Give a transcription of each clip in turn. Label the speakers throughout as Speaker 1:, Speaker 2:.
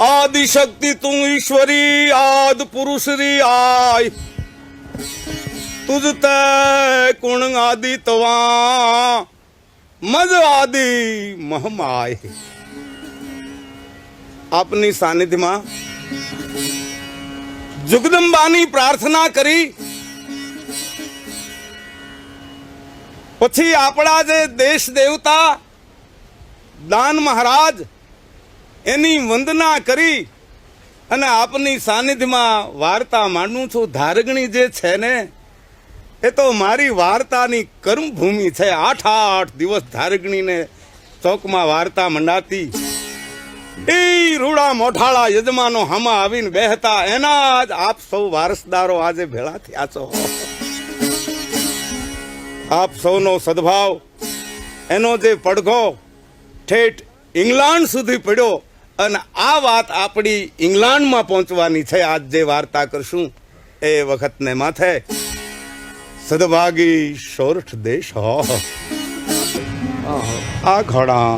Speaker 1: आदि शक्ति तू ईश्वरी आद पुरुष री आय तुझ तय कुण आदि तवा मज आदि महमाय। આપની સાનિધ્યમાં જગદંબાની પ્રાર્થના કરી પછી આપણા જે દેશ દેવતા દાન મહારાજ એની વંદના કરી અને આપની સાનિધ્યમાં વાર્તા માંડું છું। ધારગણી જે છે ને એ તો મારી વાર્તાની કર્મભૂમિ છે। 8 દિવસ ધારગણીને ચોકમાં વાર્તા મંડાતી એ રૂડા મોઢાળા યજમાનો હામાં આવીને બેહતા એના જ આપ સૌ વારસદારો આજે ભેળા થયા છો। આપ સૌનો સદભાવ એનો જે પડઘો ઠેઠ ઇંગ્લેન્ડ સુધી પડ્યો અને આ વાત આપણી ઇંગ્લેન્ડમાં પહોંચવાની છે। આજ જે વાર્તા કરશું એ વખતને માથે સદભાગી સોરઠ દેશ હો આ ઘોડા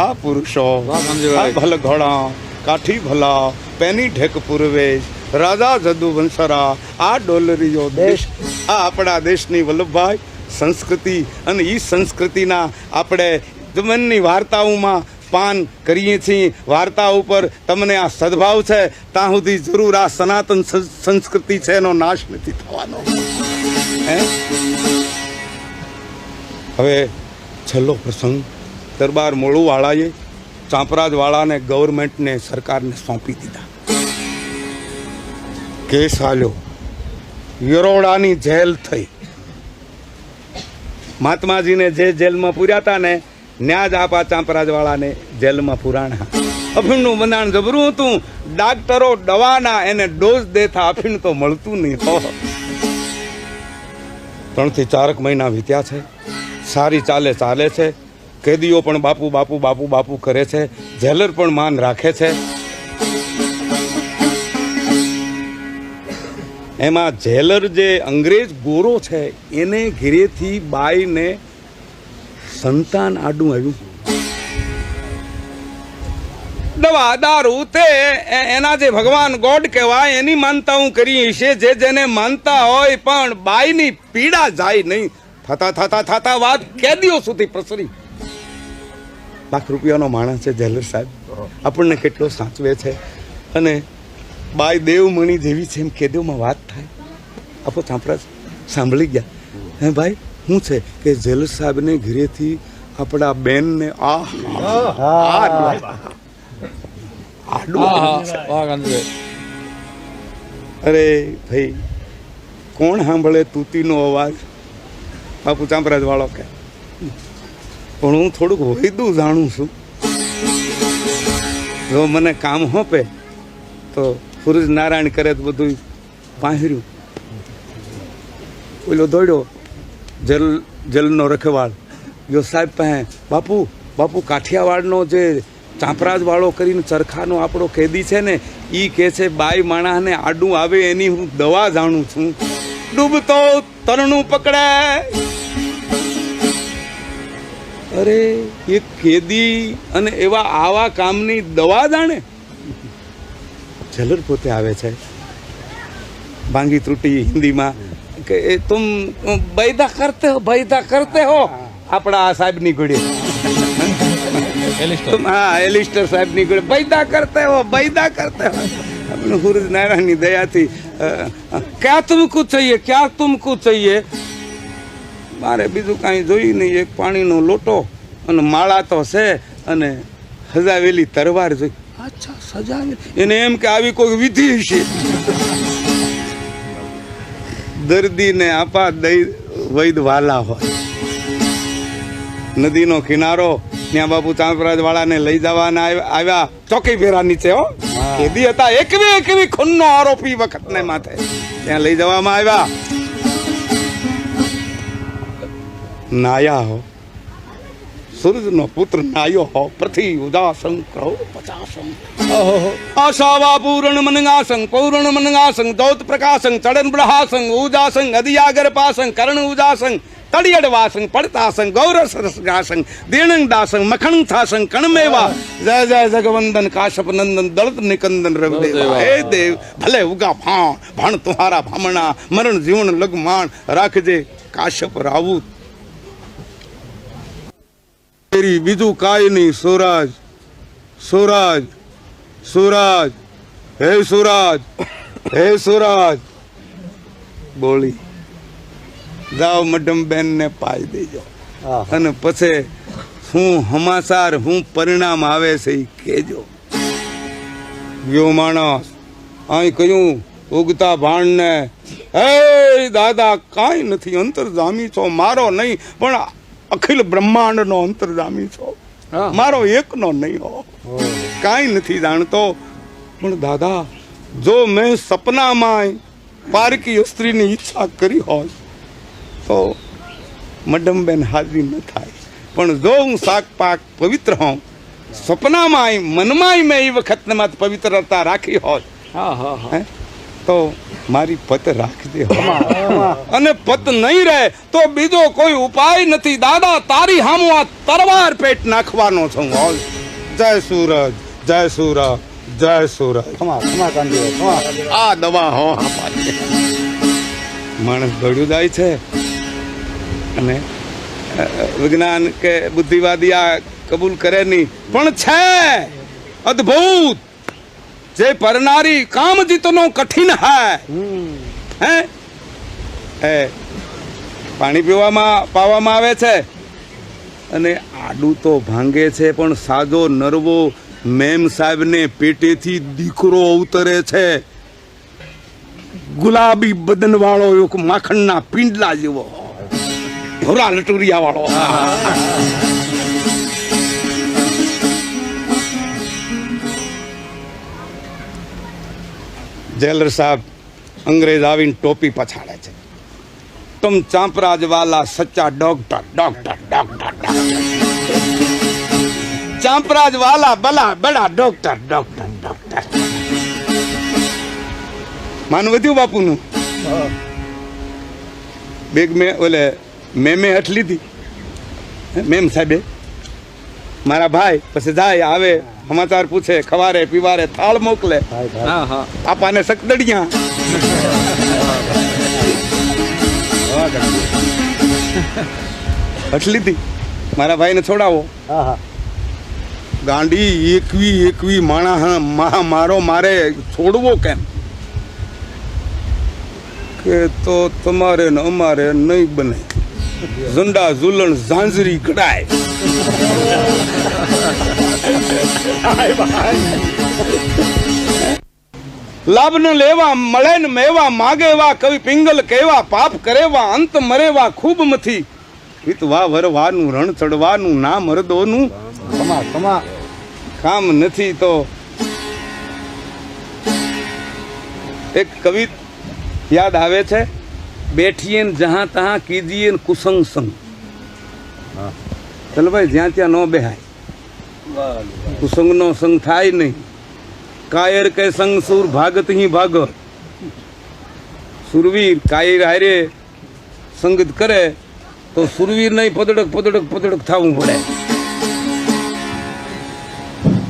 Speaker 1: આ પુરુષો આ ભલ ઘોડા કાઠી ભલા પેની ઢેક પૂર્વેશ રાજા જદુ વંશરા આ ડોલરીયો દેશ। આ આપણા દેશની વલ્લભભાઈ સંસ્કૃતિ અને એ સંસ્કૃતિના આપણે જમનની વાર્તાઓમાં પાન કરીએ છીએ। વાર્તા ઉપર તમને આ સદભાવ છે ત્યાં સુધી જરૂર આ સનાતન સંસ્કૃતિ છે એનો નાશ નથી થવાનો। હવે છેલ્લો પ્રસંગ દરબાર મોળુવાળાએ ચાંપરાજવાળાને ગવર્મેન્ટને સરકારને સોંપી દીધા। કેસ હાલ્યો, યરોડાની જેલ થઈ। મહાત્માજીને જે જેલમાં પૂર્યા હતા ને ન્યા જ આપા ચાંપરાજવાળાને જેલમાં પુરાણા। અફીણનું બંધાણ જબરું હતું। ડાક્ટરો દવાના એને ડોઝ દેતા અફીણ તો મળતું નહીં। 3 થી 4 મહિના વીત્યા છે। સારી ચાલે છે। કેદીઓ પણ બાપુ બાપુ બાપુ બાપુ કરે છે। જેલર પણ માન રાખે છે। એમાં જેલર જે અંગ્રેજ ગોરો છે એને ઘેરેથી બાઈને સંતાન આડું આવ્યું। દવા દારૂ તે એના જે ભગવાન ગોડ કહેવાય એની માનતા હું કરી છે। જેને માનતા હોય પણ બાઈની પીડા જાય નહીં। થતા વાત કેદીઓ સુધી પ્રસરી। લાખ રૂપિયાનો માણસ છે જેલર સાહેબ, આપણને કેટલો સાચવે છે અને બાઈ દેવમણી જેવી છે એમ કેદીઓમાં વાત થાય। આપો ચાંપરા સાંભળી ગયા। હે ભાઈ શું છે કે જેલર સાહેબને ઘરેથી આપણા બેનને અરે ભાઈ કોણ સાંભળે તૂતીનો અવાજ? બાપુ ચાંપરાજ વાળો કે પણ હું થોડુંક વૈદું જાણું છું। જો મને કામ હોપે તો સૂરજ નારાયણ કરે તો બધું પાંહર્યું। ઓલો દોડ્યો જેલનો રખેવાળ ગયો સાહેબ પાસે। બાપુ કાઠિયાવાડનો જે ચાંપરાજ વાળો કરીને ચરખાનો આપણો કેદી છે ને એ કહે છે બાઈ માણસને આડું આવે એની હું દવા જાણું છું। ડૂબતો તરણું પકડે। અરે એ કેદી અને એવા આવા કામની દવા જાણે? જેલર પોતે આવે છે ભાંગી ત્રુટી હિન્દીમાં કે તુમ બૈદા કરતે હો। આપણા આ સાહેબની ઘોડી હા એલિસ્ટર સાહેબની ઘોડી બૈદા કરતે હો। આપણે સૂરજ નારાયણની દયાથી ક્યાં તુમકુ चाहिए? મારે બીજું કાંઈ જોયું નહીં। એક પાણીનો લોટો અને માળા તો છે અને સજાવેલી તરવાર જોઈ। અચ્છા સજાવેલી, એને એમ કે આવી કોઈ વિધિ છે। દર્દીને આપા દઈ વૈદ વાલા હોય। નદીનો કિનારો ત્યાં બાપુ ચાંપરાજ વાળાને લઈ જવાના આવ્યા। ચોકી ફેરા નીચે હો કેદી હતા। એકવી ખૂનનો આરોપી વખતને માથે ત્યાં લઈ જવામાં આવ્યા। નાયા હો સૂરજનો પુત્ર નાયો હો પૃથ્વી ઉદાસં કરો પચાસં આશાવા પૂરણ મનગાસં પૌરણ મનગાસં દૌત પ્રકાશં ચડન પ્રહાસં ઉદાસં અધિયાગર પાસં કરણ ઉદાસં તળિયડ વાસંગ પડતાસંગ ગૌરવ સરસગાસંગ દીર્ણંગ દાસંગ મખણ થાસંગ કણમેવા જય જય જગવંદન કાશ્યપ નંદન દળત નિકંદન રવિદેવ હે દેવ ભલે ઉગા ભાણ ભણ તુહારા ભામણા મરણ જીવન લગમાણ રાખજે કાશ્યપ રાવુત તેરી બીજું કાય નહીં સુરાજ સુરાજ સુરાજ હે સુરાજ હે સુરાજ બોલી જાઓ મડમ બેન ને પાઈ દેજો અને પછી શું સમાચાર શું પરિણામ આવે છે એ કહેજો ગયો માણસ અહીં કહ્યું ઉગતા ભાણ ને હે દાદા કાંઈ નથી અંતરજામી છો મારો નહીં પણ અખિલ બ્રહ્માંડ નો અંતરજામી છો મારો એકનો નહીં હો કાંઈ નથી જાણતો પણ દાદા જો મેં સપનામાં પારકી સ્ત્રીની ઈચ્છા કરી હોય તો મડમબેન હાજરી ન થાય પણ જો હું શાક પાક પવિત્ર હોઉં સપનામાં મનમાં મેં એ વખત પવિત્રતા રાખી હોય તો મારી પત રાખજે અને પત નહીં રહે તો બીજો કોઈ ઉપાય નથી દાદા તારી હામું આ તરવાર પેટ નાખવાનો છું જય સૂરજ જય સૂરજ જય સૂરજ આ દવા હો માણસ દોડ્યું જાય છે અને વિજ્ઞાન કે બુદ્ધિવાદી આ કબૂલ કરે નહીં પણ છે અદ્ભુત જે પરનારી કામ જીતનો કઠિન હે પાણી પાવામાં આવે છે અને આડું તો ભાંગે છે પણ સાજો નરવો મેમ સાહેબને પેટેથી દીકરો અવતરે છે ગુલાબી બદન વાળો એક માખણના પિંડલા જેવો ભોરા લટુરિયા વાળો જેલર સાહેબ અંગ્રેજ આવીને ટોપી પછાડે છે तुम चांपराज वाला सच्चा डॉक्टर डॉक्टर डॉक्टर चांपराज वाला बला बड़ा डॉक्टर डॉक्टर डॉक्टर માન વધ્યું બાપુનું બેગ મેં ઓલે મેં હઠ લીધી મેમ સાહેબે મારા ભાઈ પછી જાય આવે સમાચાર પૂછે ખવારે પીવારે થાળ મોકલે આપાને સકદડિયા હઠ લીધી મારા ભાઈને છોડાવો ગાંડી એકવી માણા મારો મારે છોડવો કેમ કે તો તમારે ને અમારે નહીં બને ઝંડા ઝુલણ ઝાંઝરી કડાય લાભ ન લેવા મળે ને મેવા માગેવા કવિ પિંગલ કેવા પાપ કરેવા અંત મરેવા ખૂબ મથી વિતવા વરવાનું રણ ચડવાનું ના મરદોનું કામ નથી તો એક કવિ યાદ આવે છે બેઠીએ જહાં તહાં કીજીએ કુસંગ સંગ ચાલો ભાઈ જ્યાં ત્યાં ન બેહાય કુસંગ નો સંગ થાય નહીં કાયર કે સંગ સુર ભાગત હી ભાગ સુરવીર કાયર હારે સંગત કરે તો સુરવીર નહીં પદડક થવું પડે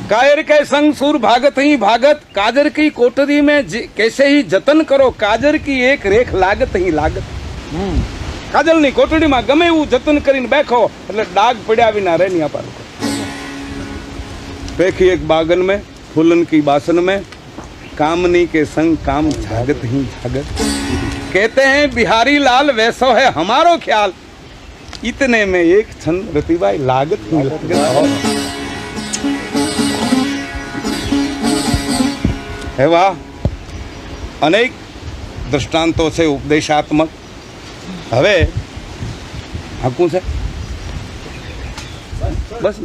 Speaker 1: कायर के संग सुर भागत ही भागत काजर की कोठरी में कैसे ही जतन करो काजर की एक रेख लागत ही लागत काजल ની કોટડીમાં ગમે એવું જતન કરીને બેઠો એટલે ડાગ પડ્યા વિના રહે નહીં પાર पेखी एक बागन में फूलन की बासन में कामनी के संग काम जागत ही जागत कहते हैं बिहारी लाल वैसो है हमारो ख्याल इतने में एक छंद रतिबाई लागत ही लागत એવા અનેક દ્રષ્ટાંતો છે ઉપદેશાત્મક હવે હાકું છે બસ